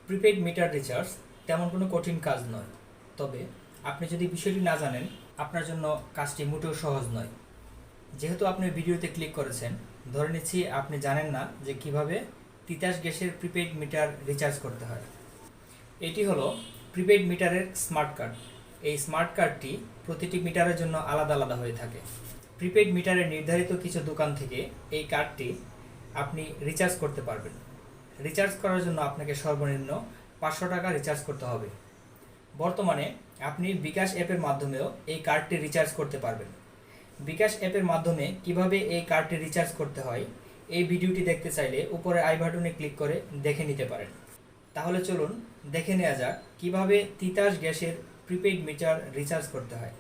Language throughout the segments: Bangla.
প্রিপেইড মিটার রিচার্জ তেমন কোনো কঠিন কাজ নয়, তবে আপনি যদি বিষয়টি না জানেন আপনার জন্য কাজটি মোটেও সহজ নয়। যেহেতু আপনি ভিডিওতে ক্লিক করেছেন, ধরে নিচ্ছি আপনি জানেন না যে কিভাবে তিতাস গ্যাসের প্রিপেইড মিটার রিচার্জ করতে হয়। এটি হলো প্রিপেইড মিটারের স্মার্ট কার্ড। এই স্মার্ট কার্ডটি প্রতিটি মিটারের জন্য আলাদা আলাদা হয়ে থাকে। প্রিপেইড মিটারের নির্ধারিত কিছু দোকান থেকে এই কার্ডটি আপনি রিচার্জ করতে পারবেন। রিচার্জ করার জন্য আপনাকে সর্বনিম্ন 500 টাকা রিচার্জ করতে হবে। বর্তমানে আপনি বিকাশ অ্যাপের মাধ্যমেও এই কার্ডটি রিচার্জ করতে পারবেন। বিকাশ অ্যাপের মাধ্যমে কিভাবে এই কার্ডটি রিচার্জ করতে হয় এই ভিডিওটি দেখতে চাইলে উপরে আই বাটনে ক্লিক করে দেখে নিতে পারেন। তাহলে চলুন দেখে নেওয়া যাক কিভাবে তিতাস গ্যাসের প্রিপেইড মিটার রিচার্জ করতে হয়।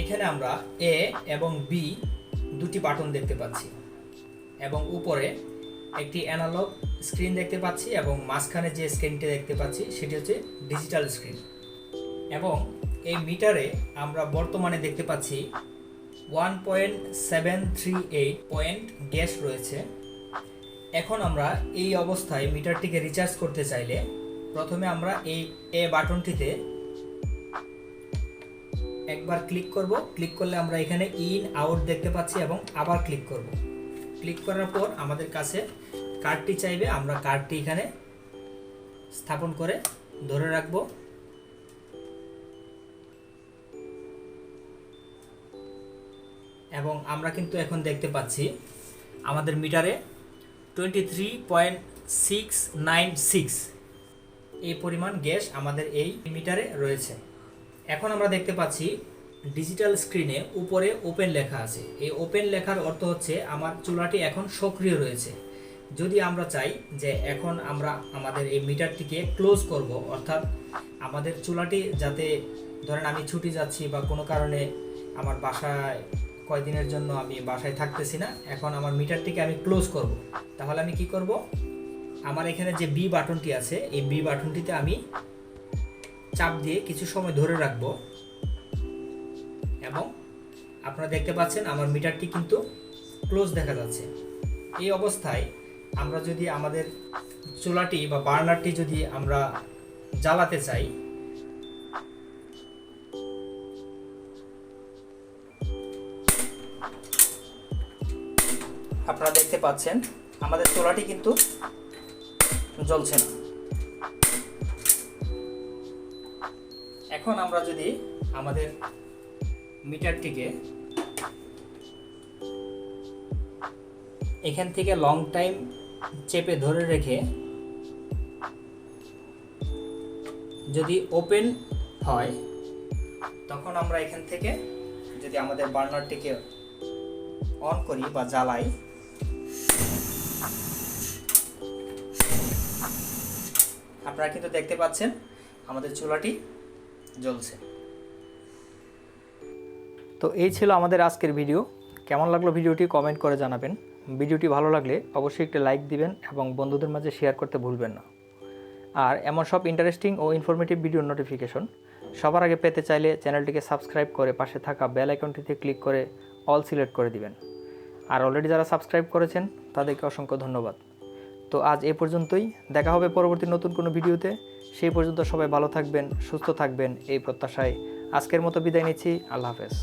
এখানে আমরা এ এবং বি দুটি বাটন দেখতে পাচ্ছি এবং উপরে একটি অ্যানালগ স্ক্রিন দেখতে পাচ্ছি এবং মাঝখানে যে স্ক্রিনটি দেখতে পাচ্ছি সেটি হচ্ছে ডিজিটাল স্ক্রিন। এবং এই মিটারে আমরা বর্তমানে দেখতে পাচ্ছি 1.738 পয়েন্ট গ্যাস রয়েছে। এখন আমরা এই অবস্থায় মিটারটিকে রিচার্জ করতে চাইলে প্রথমে আমরা এই এ বাটনটিতে একবার ক্লিক করব। ক্লিক করলে আমরা এখানে ইন আউট দেখতে পাচ্ছি এবং আবার ক্লিক করব। ক্লিক করার পর আমাদের কাছে কার্ডটি চাইবে, আমরা কার্ডটি এখানে স্থাপন করে ধরে রাখব এবং আমরা কিন্তু এখন দেখতে পাচ্ছি আমাদের মিটারে 23.696 এই পরিমাণ গ্যাস আমাদের এই মিটারে রয়েছে। এখন আমরা দেখতে পাচ্ছি ডিজিটাল স্ক্রিনে উপরে ওপেন লেখা আছে। এই ওপেন লেখার অর্থ হচ্ছে আমার চুলাটি এখন সক্রিয় রয়েছে। যদি আমরা চাই যে এখন আমরা আমাদের এই মিটারটিকে ক্লোজ করব, অর্থাৎ আমাদের চুলাটি যাতে ধরেন আমি ছুটি যাচ্ছি বা কোনো কারণে আমার বাসায় কয়দিনের জন্য আমি বাসায় থাকতেছি না, এখন আমার মিটারটিকে আমি ক্লোজ করব, তাহলে আমি কি করব, আমার এখানে যে বি বাটনটি আছে এই বি বাটনটিতে আমি চাপ দিয়ে কিছু সময় ধরে রাখবো এবং আপনারা দেখতে পাচ্ছেন আমার মিটারটি কিন্তু ক্লোজ দেখা যাচ্ছে। এই অবস্থায় আমরা যদি আমাদের চুলাটি বা বার্নারটি যদি আমরা জ্বালাতে চাই, আপনারা দেখতে পাচ্ছেন আমাদের চুলাটি কিন্তু জ্বলছে না। এখন আমরা যদি আমাদের মিটারটিকে এখান থেকে লং টাইম চেপে ধরে রেখে যদি ওপেন হয়, তখন আমরা এখান থেকে যদি আমাদের বার্নারটিকে অন করি বা জ্বালাই, আপনারা কিন্তু দেখতে পাচ্ছেন আমাদের চুলাটি জ্বলছে। তো এই ছিল আমাদের আজকের ভিডিও। কেমন লাগলো ভিডিওটি কমেন্ট করে জানাবেন। ভিডিওটি ভালো লাগলে অবশ্যই একটি লাইক দিবেন এবং বন্ধুদের মাঝে শেয়ার করতে ভুলবেন না। আর এমন সব ইন্টারেস্টিং ও ইনফরমেটিভ ভিডিওর নোটিফিকেশন সবার আগে পেতে চাইলে চ্যানেলটিকে সাবস্ক্রাইব করে পাশে থাকা বেল আইকনটিতে ক্লিক করে অল সিলেক্ট করে দিবেন। আর অলরেডি যারা সাবস্ক্রাইব করেছেন তাদেরকে অসংখ্য ধন্যবাদ। তো আজ এ পর্যন্তই, দেখা হবে পরবর্তী নতুন কোনো ভিডিওতে। সেই পর্যন্ত সবাই ভালো থাকবেন, সুস্থ থাকবেন এই প্রত্যাশায় আজকের মতো বিদায় নিচ্ছি। আল্লাহ হাফেজ।